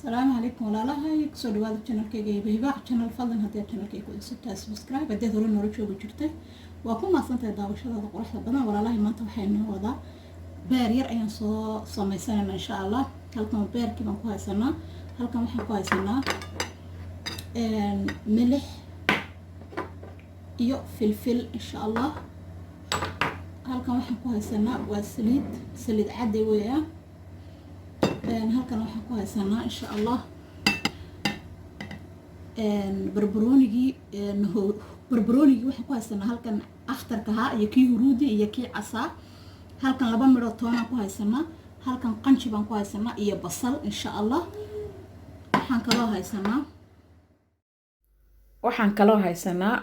السلام عليكم ولا هاي كسر هذا القناة كي بيباع قناة فضل هذا القناة كي كل ستة سبسكرايب بدي ضروري نورك شو بجرته وأكون ما صنت داوش هذا قرح بدنا ولا ما أنت وحين وضع بارير أي صوم سنة إن شاء الله هلكم بير كي بنكوها سنة هلكم وحنا كوها سنة ملح يو فلفل إن شاء الله هلكم وحنا كوها سنة وسليد عادي ويا halkan waxaan ku haysanaa insha Allah barbaroonigii waxaan ku haysanaa halkan akhtarka ha iyo kii huruudi iyo kii casaa halkan 2 midho toona ku haysanaa halkan qanji baan ku haysanaa iyo basal insha Allah waxaan kaloo haysanaa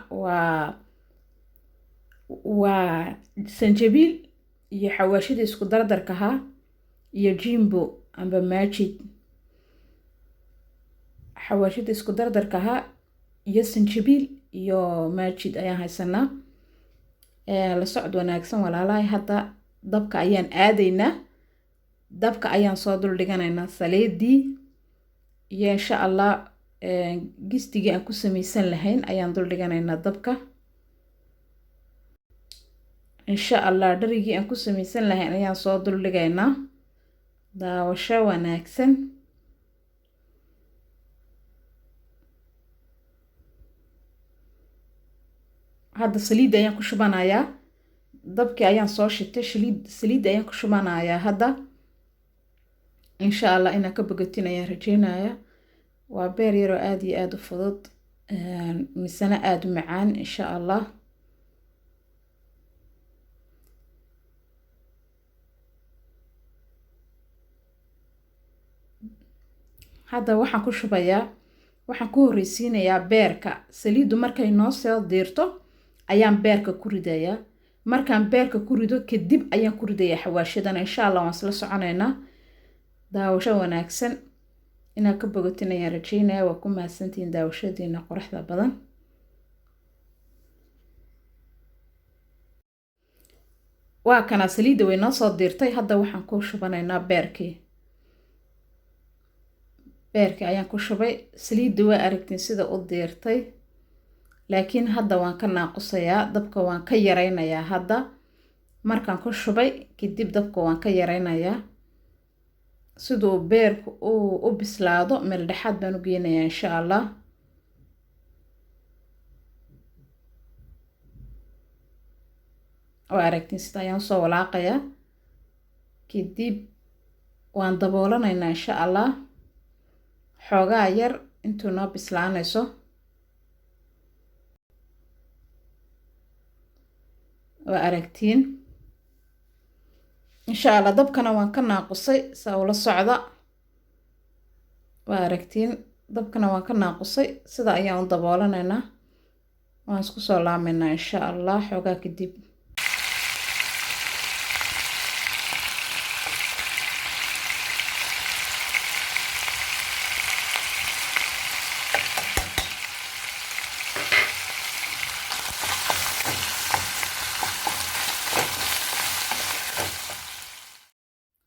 waa sanjabiil iyo xawaashida isku dardarka ha iyo jimbo amba majid xawaashida isku dardarka ha iyo sanjabiil iyo majid ayaan haysanaa la socod wanaagsan walaalahay hadda dabka ayaan aadaynaa dabka ayaan soo dul dhiganaynaa saliidii iyo insha Allah gistigii aan ku samaysan lahayn ayaan dul dhiganaynaa dabka insha Allah dharigii aan ku samaysan lahayn ayaan soo dul dhigaynaa daawasho wanaagsan hadda saliid ayaan ku shubanayaa dabkii ayaan soo shitay saliid ayaan ku shubanayaa hadda insha Allah inaan ka bogatin ayaan rajeynayaa waa beer yar oo aad iyo aad u fudud misana aad u macaan insha Allah hadda waxaan ku shubayaa waxaan ku horeysiinayaa beerka saliidu markay noo soo diirto ayaan beerka ku ridayaa markaan beerka ku rido kadib ayaan ku ridayaa xawaashadan insha Allah waan isla soconaynaa daawasho wanaagsan inaad ka bogatin ayaan rajeynayaa waa ku mahadsantihiin daawashadiina quruxda badan waa kana saliida way noo soo diirtay hadda waxaan ku shubanaynaa beerkii ayaan ku shubay saliidda waa aragtiin sida u diirtay laakiin hadda waan ka naaqusayaa dabka waan ka yareynayaa hadda markaan ku shubay kadib dabka waan ka yareynayaa sidoo beerku u bislaado meel dhaxad baan u geynayaa insha Allah waa aragtiin sida ayaan soo walaaqayaa kadib waan daboolanaynaa insha Allah xoogaa yar intuu noo bislaanayso waa aragtiin insha Allah dabkana waan ka naaqusay saa ula socda waa aragtiin dabkana waan ka naaqusay sida ayaan u daboolanaynaa waan isku soo laamaynaa insha Allah xoogaa kadib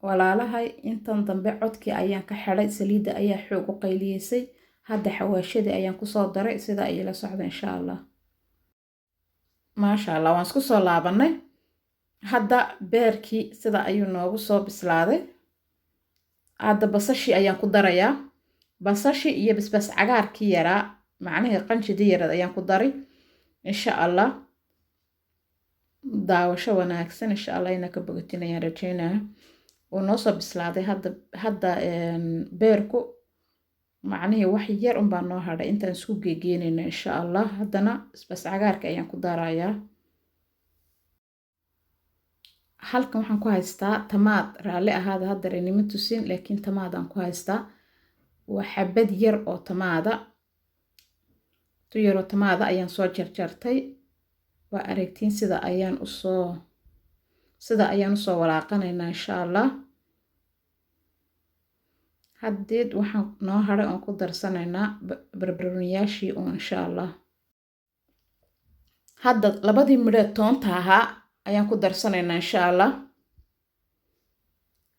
walaalahay intan dambe codkii ayaan ka xidhay saliidda ayaa xoog u qayliyeysay hadda xawaashadii ayaan ku soo daray sida ay la socda insha Allah maasha Allah waan isku soo laabanay hadda beerkii sida ayuu noogu soo bislaaday hadda basashi ayaan ku darayaa basashi iyo basbas cagaarkii yaraa macnaheedu qanjidii yarad ayaan ku daray insha Allah daawasho wanaagsan insha Allah inaan ka bogatin ayaan rajeynayaa ونoo soo bislaaday hadda beerku macnaheedu wax yar un baan noo hadhay intaan isku geegeynayna insha Allah haddana basbas cagaarka ayaan ku darayaa halkan waxaan ku haystaa tamaad raalli ahaada hadda reynima tusin laakiin tamaadaan ku haystaa waa xabad yar oo tamaada tu yar oo tamaada ayaan soo jarjartay waa aragtiin sida ayaan usoo walaaqanaynaa insha Allah haddeed waxaan noo hadhay oon ku darsanaynaa barbarooniyaashii insha Allah hadda 2 midho toonta ahaa ayaan ku darsanaynaa insha Allah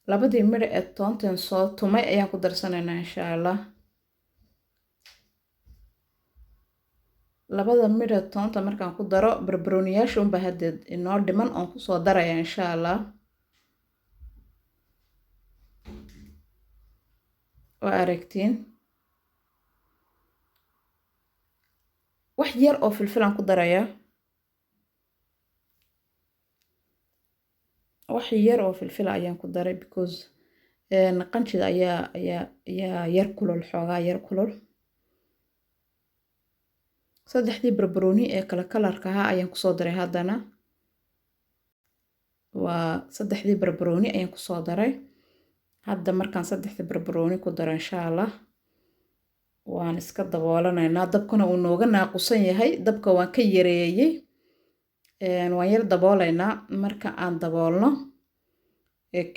labadii midho ee toontan soo tumay ayaan ku darsanaynaa insha allah. labada midho toonta markaan ku daro barbarooniyaasha unba hadda inoo dhiman oon kusoo daraya insha allah. waa aragtiin wax yar oo filfilaan ku daraya, wax yar oo filfil ayaan ku daray because qanjida ayaa yar kulul, xoogaa yar kulul. saddexdii barbarooni ee kala kalarka ahaa ayaan kusoo daray haddana. waa saddexdii barbarooni ayaan kusoo daray hadda. markaan saddexdii barbarooni ku daro insha allah waan iska daboolanaynaa. dabkuna uu nooga naaqusan yahay, dabka waan ka yareeyey. waan yar daboolaynaa. marka aan daboolno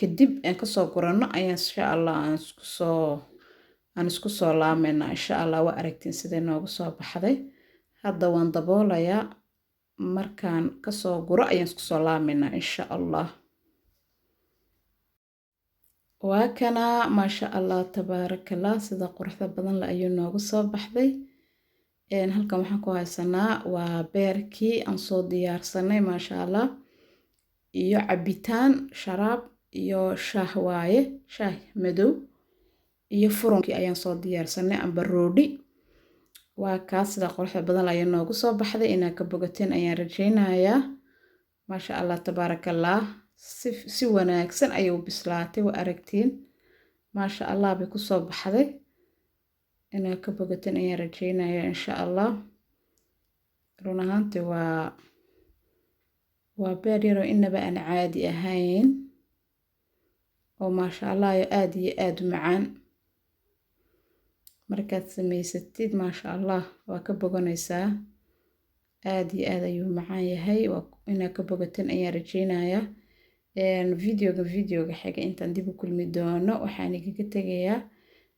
kadib aan kasoo gurano ayaan insha allah aan isku soo laamaynaa insha allah. waa aragtiin siday noogu soo baxday. hadda waan daboolayaa. markaan kasoo guro ayaan isku soo laamaynaa insha allah. waa kana maasha allah tabaarakallah, sida quruxda badan la ayuu noogu soo baxday. halkan waxaan ku haysanaa waa beerkii aan soo diyaarsanay maasha allah, iyo cabitaan sharaab iyo shaah waaye, shaah madow iyo furunkii ayaan soo diyaarsanay amba roodhi. waa kaas sida quruxda badan la ayuu noogu soo baxday. inaad ka bogateen ayaan rajaynayaa. maasha allah tabaarakallah, si wanaagsan ayay u bislaatay. waa aragtiin maasha allah bay kusoo baxday. inaad ka bogateen ayaan rajaynayaa insha allah. run ahaantii waa beer yaroo inaba aan caadi ahayn oo maasha allah aad iyo aad u macaan. markaad samaysatid maasha allah waa ka boganaysaa. aad iyo aad ayuu macaan yahay. inaad ka bogateen ayaan rajaynayaa. videoga xiga intaan dib u kulmi doono waxaan igaga tegayaa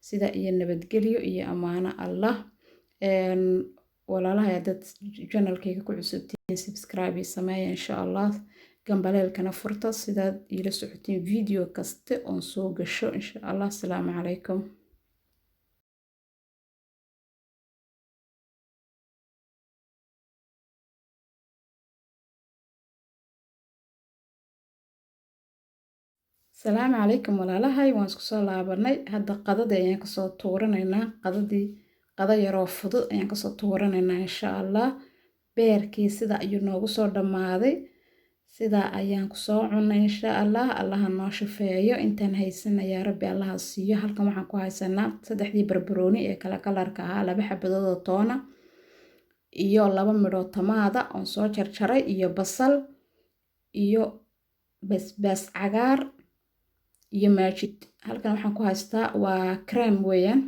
sida iyo nabadgelyo iyo ammaano allah. walaalahay haddaad channelkayga ku cusubtiin subscribe sameeya insha allah. gambaleelkana furta sidaad iila socotiin video kaste oon soo gasho insha allah. asalaamu calaykum. السلام عليكم walaalahay, waan isku soo laabanay. hadda qadada ayaan kasoo tuuranaynaa. qada yaroo fudud ayaan kasoo tuuranaynaa insha allah. beerkii sida ayuu noogu soo dhammaaday. sida ayaan kusoo cunay insha allah. allaha noo shafeeyo. intaan haysana yaa rabbi allaha siiyo. halkan waxaan ku haysanaa saddexdii barbarooni ee kala kalarka ahaa, 2 xabadood oo toona iyo 2 midhoo tamaada oon soo jarjaray, iyo basal iyo basbaas cagaar iyo maajid. halkan waxaan ku haystaa waa cream weeyaan.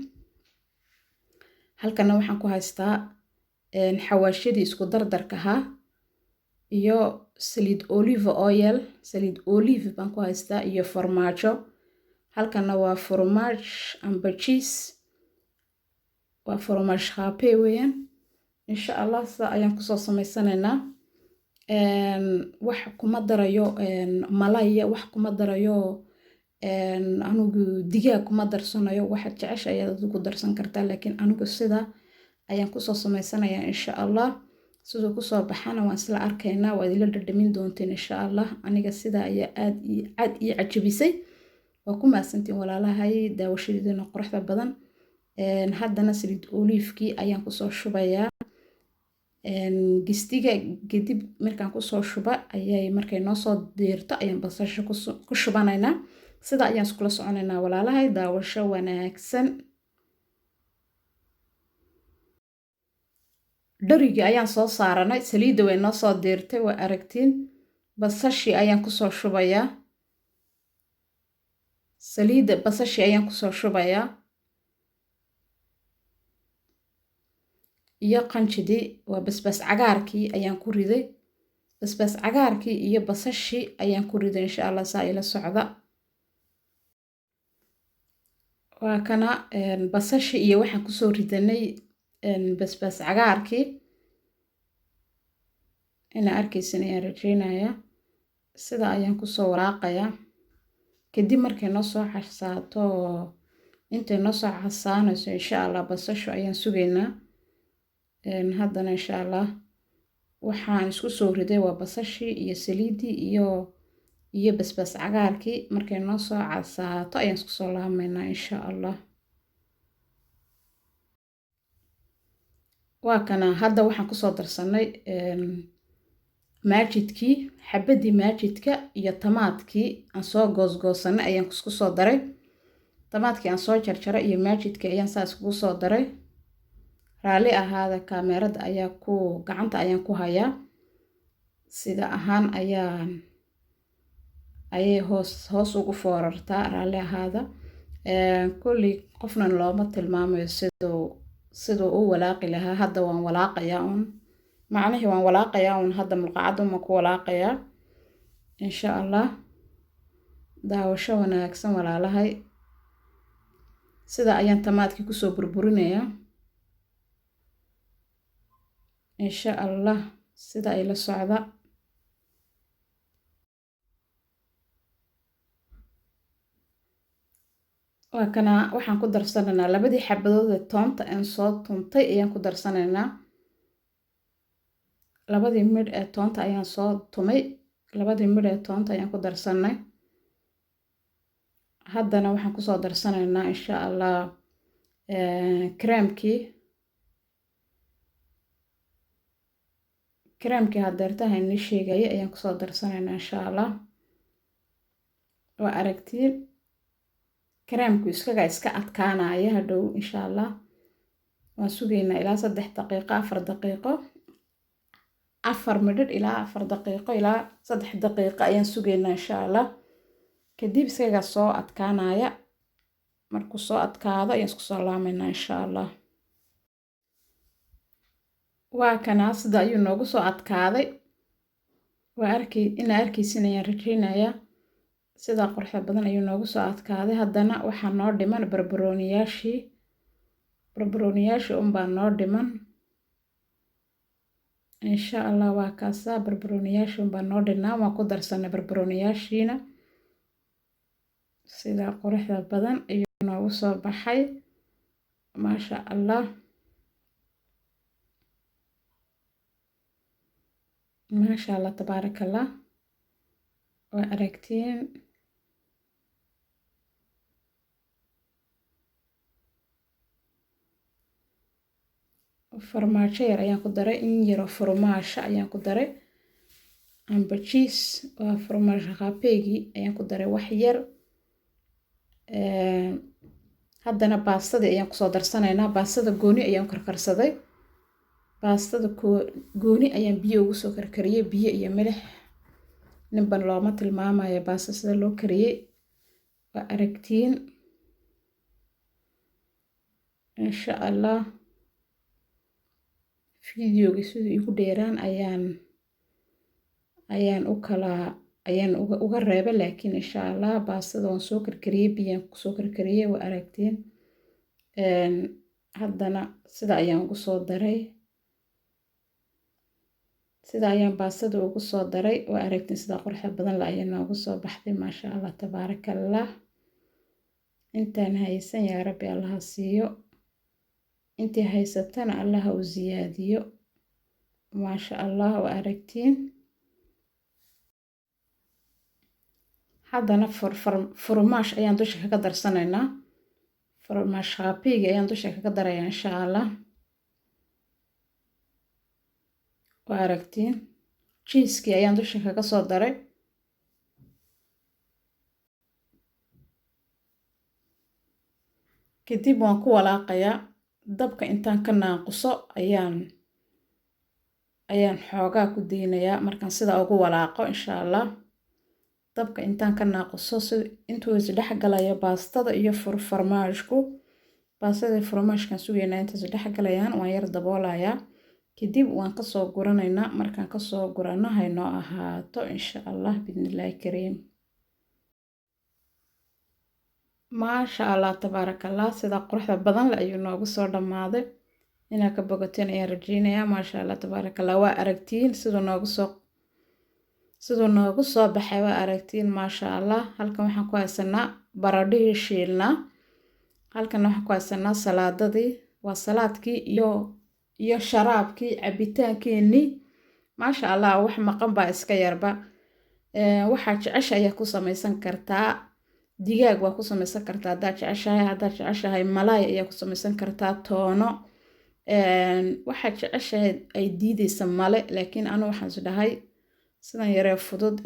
halkana waxaan ku haystaa xawaashidii isku dardarka ahaa iyo saliid olive oil, saliid olive baan ku haystaa, iyo farmaajo. halkana waa fromage amba cheese, waa fromage râpé weeyaan. insha allah saa ayaan kusoo samaysanaynaa. wax kuma darayo malaya, wax kuma darayo anugu digaag kuma darsanayo. waxaad jecesha ayaad adigu darsan kartaa, laakiin anugu sida ayaan kusoo samaysanayaa insha allah. siduu kusoo baxana waan isla arkaynaa. waad ila dhadhamin doonteen insha allah. aniga sida ayaa aad ii cajabisay. waa ku mahadsantiin walaalahay daawashadiina quruxda badan. haddana saliid oliifkii ayaan kusoo shubayaa gistiga. kadib markaan kusoo shuba ayay markay noo soo diirto ayaan basasha ku shubanaynaa. sida ayaan iskula soconaynaa walaalahay. daawasho wanaagsan. dharigii ayaan soo saaranay. saliidda way noo soo diirtay. waa aragtiin. basashii ayaan kusoo shubayaa. saliidda basashii ayaan kusoo shubayaa iyo qanjidii. waa basbaas cagaarkii ayaan ku riday. basbaas cagaarkii iyo basashii ayaan ku riday insha allah. saa ila socda. waa kana basashii iyo waxaan kusoo ridanay basbaas cagaarkii. inaa arkaysan ayaan rajaynayaa. sida ayaan kusoo waraaqayaa. kadib markay noo soo casaato intay noo soo casaanayso insha allah basasho ayaan sugaynaa. haddana insha allah waxaan isku soo riday waa basashii iyo saliidii iyo basbaas cagaarkii. markay noo soo casaato ayaan isku soo laamaynaa insha allah. waa kana hadda waxaan kusoo darsanay maajidkii, xabadii maajidka iyo tamaadkii aan soo goosgoosanay ayaan isku soo daray. tamaadkii aan soo jarjaray iyo maajidkii ayaan saas iskugu soo daray. raalli ahaada kaamerada ayaa gacanta ayaan ku hayaa, sida ahaan ayay hoos ugu foorartaa. raalli ahaada. kulli qofna looma tilmaamayo siduu u walaaqi lahaa. hadda waan walaaqayaa macnihii waan walaaqayaa hadda mulqacad uma ku walaaqayaa insha allah. daawasho wanaagsan walaalahay. sida ayaan tamaadkii kusoo burburinayaa insha allah, sida ay la socda. waa kana waxaan ku darsanaynaa labadii xabadood ee toonta aan soo tuntay ayaan ku darsanaynaa. labadii midh ee toonta ayaan soo tumay, labadii midh ee toonta ayaan ku darsanay. haddana waxaan kusoo darsanaynaa insha allah kareemkii hadeertaha ni sheegayay ayaan kusoo darsanaynaa insha allah. waa aragtiin kareemku iska adkaanaya hadhow insha allah. waan sugaynaa ilaa 3 daqiiqo 4 daqiiqo 4 midhidh ilaa 4 daqiiqo ilaa 3 daqiiqo ayaan sugaynaa insha allah. kadib isaga soo adkaanaya. markuu soo adkaado ayaan isku soo laamaynaa insha allah. waa kana sida ayuu noogu soo adkaaday. inaa arkaysin ayaan rajaynayaa. sida quruxda badan ayuu noogu soo adkaaday. haddana waxaa noo dhiman barbarooniyaashii unbaa noo dhiman insha allah. waa kaasa barbarooniyaashii unbaa noo dhinaa. waan ku darsanay barbarooniyaashiina. sida quruxda badan ayuu noogu soo baxay maasha allah. maasha allah tabaarakallah. waa aragtiin farmaajo yar ayaan ku daray, in yaro farmaasho ayaan ku daray. amba cheese waa farmaasho qaabkeygii ayaan ku daray wax yar. haddana baastadii ayaan kusoo darsanaynaa. baastada gooni ayaan karkarsaday. baastada gooni ayaan biyo ugu soo karkariyey, biyo iyo milix. ninban looma tilmaamayo baasta sida loo kariyey. waa aragtiin insha allah. fideogii siduu igu dheeraan ayaan uga reebay, laakiin insha allah baastada waan soo karkariyey, biyaan kusoo karkariyey. waa aragtiin. haddana sida ayaan ugu soo daray. sida ayaan baastada ugu soo daray. waa aragtiin sida quruxda badan la ayaa noogu soo baxday maasha allah tabaarakallah. intaan haysan yaa rabbi allaha siiyo, intii haysatana allaha u ziyaadiyo maasha allah. waa aragtiin. haddana furmaash ayaan dusha kaga darsanaynaa. furmaash qaabkeygii ayaan dusha kaga darayaa insha allah. waa aragtiin. jiiskii ayaan dusha kaga soo daray. kadib waan ku walaaqayaa. dabka intaan ka naaquso ayaan xoogaa ku deynayaa markaan sida ugu walaaqo insha allah. dabka intaan ka naaquso intuu isdhex galayo baastada iyo farmaashku. baastada iyo farmaashkan sugaynaa intaas dhex galayaan. waan yar daboolayaa. kadib waan kasoo guranaynaa. markaan kasoo gurano haynoo ahaato insha allah bidnillaahi kariim. maasha allah tabaarakallah. sida quruxda badan le ayuu noogu soo dhammaaday. inaa ka bogateen ayaan rajaynayaa. maasha allah tabaarakallah. waa aragtiin sidoo noogu soo baxay waa aragtiin maasha allah. Halkan waxaan ku haysanaa baradhihii shiilnaa, halkan waxaan ku haysanaa salaadadii, waa salaadkii iyo sharaabkii cabitaankeenii. maasha allah, wax maqan baa iska yarba. waxaa jecesha ayaa ku samaysan kartaa, digaag waa ku samaysan kartaa haddaad jeceshahay malaay ayaa ku samaysan kartaa, toono. waxaad jeceshahay ay diidaysa male, laakiin anu waxaan is dhahay sidan yaree fudud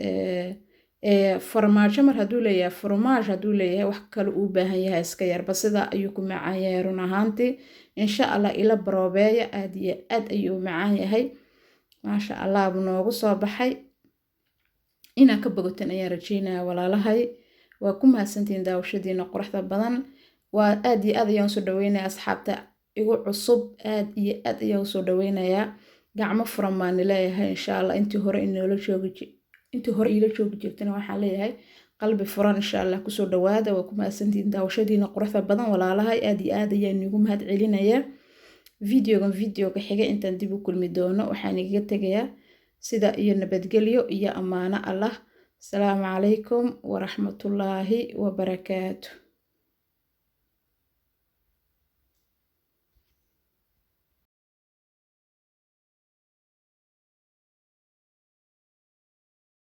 farmaajo mar hadduu leeyahay, furmaaj hadduu leeyahay, wax kale uu baahan yahay iska yarba. sida ayuu ku macaan yahay run ahaantii. insha allah ila baroobeeya, aad iyo aad ayuu macaan yahay. maasha allah buu noogu soo baxay. inaa ka bogotan ayaan rajeynaya walaalahay. waa ku mahadsantihiin daawashadiina quruxda badan. waa aad iyo aad ayaan usoo dhaweynaya asxaabta igu cusub, aad iyo aad ayaan usoo dhaweynayaa. gacmo furan baan leeyahay insha allah. intii hore iila joogi jirtana waxaan leeyahay qalbi furan insha allah kusoo dhawaada. waa ku mahadsantihiin daawashadiina quruxda badan walaalahay. aad iyo aad ayaan igu mahad celinayaa. videoga xiga intaan dib u kulmi doono waxaan igaga tegayaa sida iyo nabadgelyo iyo ammaano allah. asalaamu calaykum waraxmatullaahi wabarakaatu.